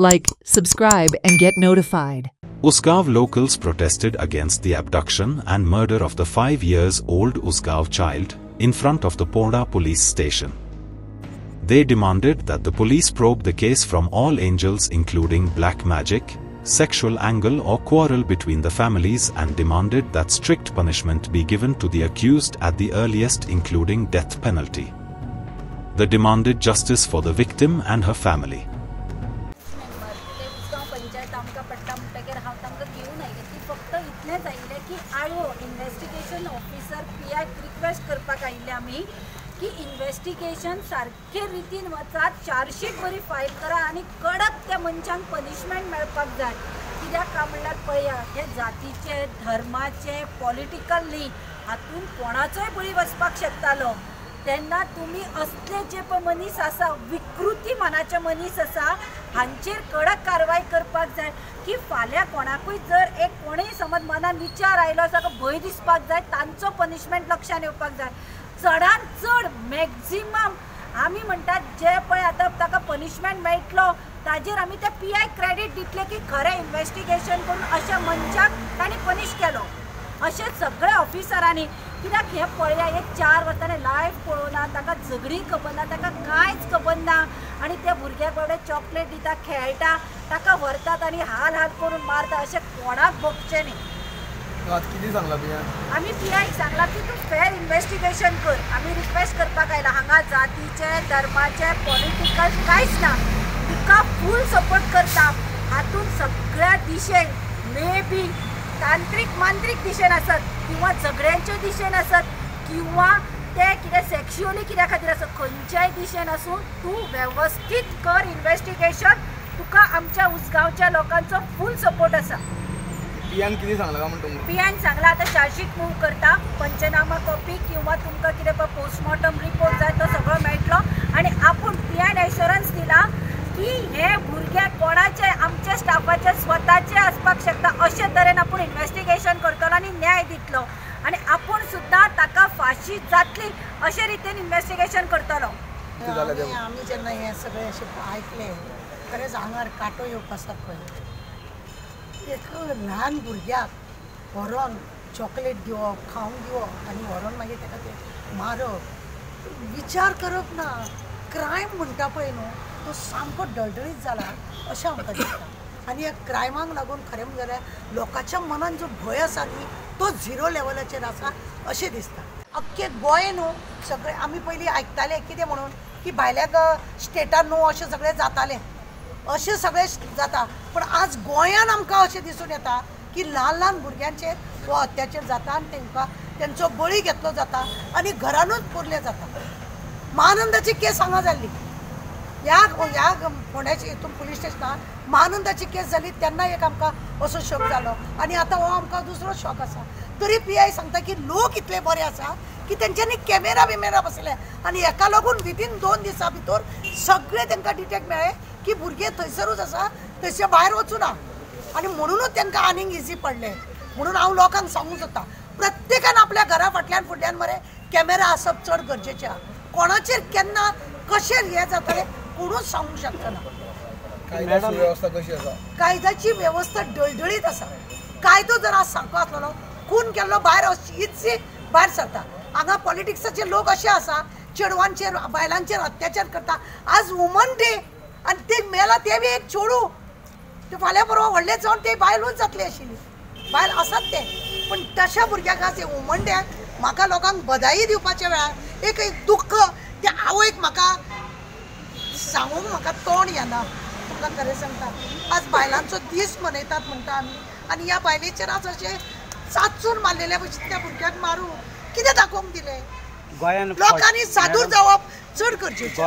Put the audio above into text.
Like, subscribe and get notified. Usgav locals protested against the abduction and murder of the 5-year-old Usgav child in front of the Poda police station. They demanded that the police probe the case from all angles, including black magic, sexual angle or quarrel between the families, and demanded that strict punishment be given to the accused at the earliest, including death penalty. They demanded justice for the victim and her family. Investigation officer PI request करपाक आयिल्ले आमी की investigation सारखे रितीन वचात, chargesheet बरी file करा आनी कडक त्या मनशांक पनिशमेंट मेळपाक जाय. कित्याक काय म्हणल्यार पळया, हे जातीचे, धर्माचे, पॉलिटिकली हातून कोणाचोय बळी वचपाक शकतालो. तेन्ना तुमी असले जे पळय मनीस आसा, विकृती मनाचे मनीस आसा, हांचेर कडक कारवाय करपाक जाय. की फाल्यां कोणाकूय जर एक कोणीय समज मनान विचार आयलो, ताका भंय दिसपाक जाय, तांचो पनिशमेंट लक्षान येवपाक जाय. चडांत चड मॅक्झिमम आमी म्हणटात जे पळय आतां ताका पनिशमेंट मेळटलो ताजेर आमी ते पीआय क्रेडीट दितले की खरें इन्वेस्टिगेशन करून अशा मनशाक तांणी पनिश केलो. अशें सगळे ऑफिसरांनी. कित्याक हे पळया, एक 4 वर्सांनी लायफ पळोवना, ताका झगडी खबर ना, ताका कांयच खबर ना, आनी त्या भुरग्याक बाबडे चॉकलेट दिता, खेळटा, ताका व्हरतात आनी हाल हाल करून मारता. अशें कोणाक भोगचें न्ही. कितें सांगला पिया? आमी पीआयक सांगला की तूं फेर इन्वेस्टिगेशन कर. आमी रिक्वेस्ट करपाक आयला. हांगा जातीचे, धर्माचे, पॉलिटिकल कांयच ना. तुका फूल सपोर्ट करता. हातून सगळ्या दिशेन मे बी तांत्रीक मांत्रीक दिशेन आसत, किंवा झगड्यांच्या दिशेन आसत, किंवा ते कितें सेक्शुअली कित्या खातीर आसत, खंयच्याय दिशेन आसूं तूं वेवस्थीत कर इन्वेस्टिगेशन. तुका आमच्या उसगांवच्या लोकांचो फूल सपोर्ट आसा. पियान कितें सांगला काय म्हणटा? पियान सांगला आतां चार्जशीट मूव करता, पंचनामा कॉपी किंवा तुमकां कितें पळय पोस्टमॉर्टम रिपोर्ट जाय तो सगळो मेळटलो. आनी आपूण पियान एश्युरन्स दिला की हे भुरगे कोणाचे आमच्या स्टाफाचे स्वताचे आसपाक शकता. अशे तरेन आपूण इन्वेस्टिगेशन करतलो आनी न्याय दितलो. आनी आपूण सुद्दां ताका फाशी जातली अशे रितीन इन्वेस्टिगेशन करतलो. आमी जेन्ना हे सगळे अशें आयकलें, खरेंच आंगार कांटो येवपाक पळय. एक ल्हान भुरग्याक व्हरोन चॉकलेट दिवप, खावंक दिवप आनी व्हरोन मागीर ताका ते मारप, विचार करप ना. क्रायम म्हणटा पळय न्हू, तो सामको डळडळीत जाला अशें आमकां दिसता. आनी ह्या क्रायमाक लागून खरें जाल्यार लोकांच्या मनान जो भंय आसा न्ही, तो 0 लेवलाचेर आसा अशें दिसता. अख्खे गोंय न्हू सगळे आमी पयलीं आयकताले कितें म्हणून की भायल्या स्टेटान न्हू अशें सगळें जातालें, अशें सगळें जाता. पण आज गोंयान आमकां अशें दिसून येता की ल्हान ल्हान भुरग्यांचेर हो अत्याचार जाता आनी तांकां तेंचो बळी घेतलो जाता आनी घरानूच पुरले जाता. महानंदाची केस हांगा जाल्ली, ह्या फोंड्याची हितून पुलीस स्टेशनान महानंदाची केस जाली तेन्ना एक आमकां असो शॉक जालो. आनी आतां हो आमकां दुसरो शॉक आसा. तरी पीआय सांगता की लोक इतले बरे आसा की तेंच्यांनी कॅमेरा बिमेरा बसयले आनी हेका लागून विदीन 2 दिसां भितर सगळे तांकां डिटेक्ट मेळ्ळे की भुरगे थंयसरूच आसा, थंयचे भायर वचूं ना. आनी म्हणूनच तांकां आनीक इजी पडले. म्हणून हांव लोकांक सांगूंक सोदता, प्रत्येकान आपल्या घरा फाटल्यान फुडल्यान मरे कॅमेरा आसप चड गरजेचें आहा. कोणाचेर केन्ना कशें हें जातलें कोणूच सांगूंक शकना. कायद्याची वेवस्था कशी आसा? कायद्याची वेवस्था डळडळीत आसा. कायदो जर आज सारको आसलो, खून केल्लो भायर इतसी भायर सरता. हांगा पॉलिटिक्साचे लोक अशे आसा, चेडवांचेर बायलांचेर अत्याचार करता. आज वुमन डे आनी ते मेला ते बी एक चेडू, ते फाल्यां परवा व्हडले जावन ते बायलूच जातली आशिल्ली. बायल आसात ते. पण तशा भुरग्याक आज वुमन डेक म्हाका लोकांक बधाई दिवपाच्या वेळार एक दुख्ख त्या आवयक म्हाका सांगूंक म्हाका तोंड येना. तुमकां खरें सांगता, आज बायलांचो दीस मनयतात म्हणटा आमी, आनी ह्या बायलेचेर आज अशें चांचून मारलेल्या भशेन त्या भुरग्याक मारूं कितें दाखोवंक दिलें? लोकांनी सादूर जावप चड गरजेचें.